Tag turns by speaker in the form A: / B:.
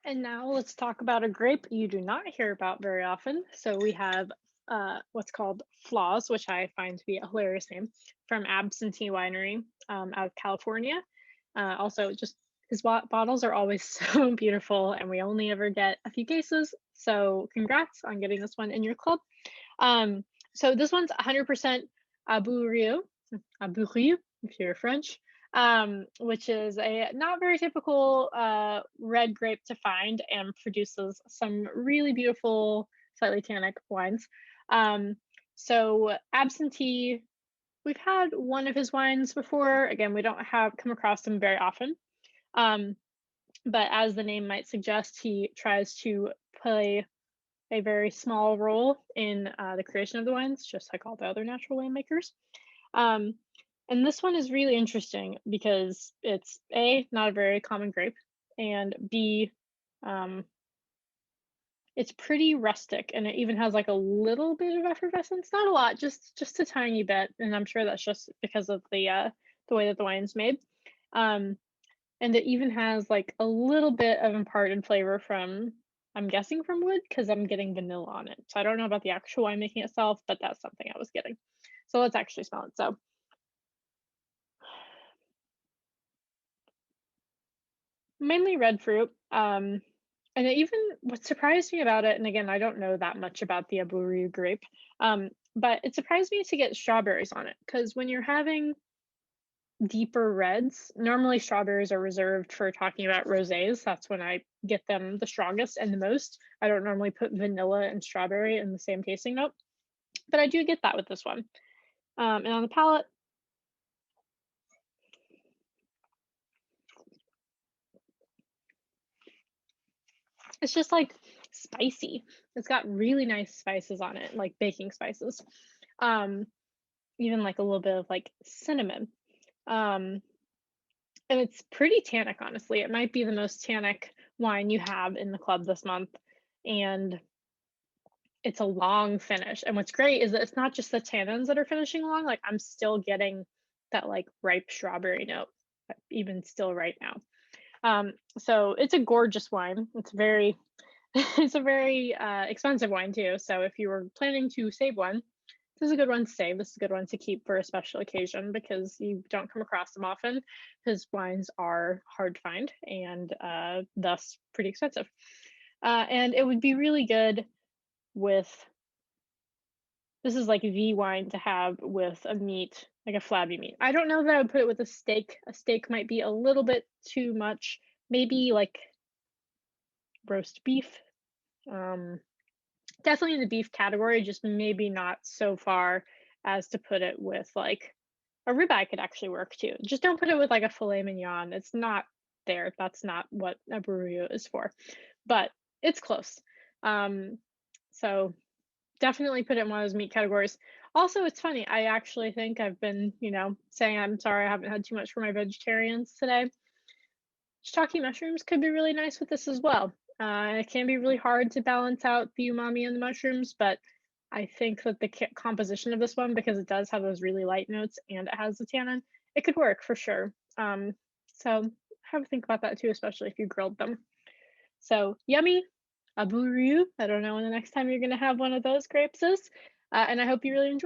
A: And now let's talk about a grape you do not hear about very often. So we have what's called Flaws, which I find to be a hilarious name, from Absentee Winery out of California. Also, just his bottles are always so beautiful, and we only ever get a few cases. So congrats on getting this one in your club. Um, so this one's 100% Abouriou, Abouriou, if you're French, which is a not very typical red grape to find and produces some really beautiful, slightly tannic wines. Um, so Absentee, we've had one of his wines before. Again, we don't have come across them very often. Um, but as the name might suggest, he tries to play a very small role in the creation of the wines, just like all the other natural winemakers. Um, and this one is really interesting because it's A, not a very common grape, and B, um, it's pretty rustic and it even has like a little bit of effervescence, not a lot, just a tiny bit. And I'm sure that's just because of the way that the wine's made. Um, and it even has like a little bit of imparted flavor from, I'm guessing from wood, because I'm getting vanilla on it. So I don't know about the actual winemaking itself, but that's something I was getting. So let's actually smell it. So mainly red fruit. And even what surprised me about it, and again, I don't know that much about the Abouriou grape, but it surprised me to get strawberries on it because when you're having deeper reds, normally strawberries are reserved for talking about rosés. That's when I get them the strongest and the most. I don't normally put vanilla and strawberry in the same tasting note, but I do get that with this one. And on the palate, it's just like spicy. It's got really nice spices on it, like baking spices. Um, Even like a little bit of like cinnamon. Um, and it's pretty tannic, honestly. It might be the most tannic wine you have in the club this month. And it's a long finish. And what's great is that it's not just the tannins that are finishing long. Like I'm still getting that like ripe strawberry note, even still right now. So it's a gorgeous wine. It's very, it's a very expensive wine too. So if you were planning to save one, this is a good one to save. This is a good one to keep for a special occasion because you don't come across them often because wines are hard to find and thus pretty expensive. And it would be really good with, this is like the wine to have with a meat, like a flabby meat. I don't know that I would put it with a steak. A steak might be a little bit too much. Maybe like roast beef. Um, Definitely in the beef category, just maybe not so far as to put it with like a ribeye could actually work too. Just don't put it with like a filet mignon. It's not there. That's not what a burrito is for. But it's close. Um, so definitely put it in one of those meat categories. Also, it's funny. I actually think I've been, saying I'm sorry I haven't had too much for my vegetarians today. Shiitake mushrooms could be really nice with this as well. It can be really hard to balance out the umami in the mushrooms, but I think that the composition of this one, because it does have those really light notes and it has the tannin, it could work for sure. So have a think about that too, especially if you grilled them. So yummy, Abouriou. I don't know when the next time you're going to have one of those grapes is, and I hope you really enjoy.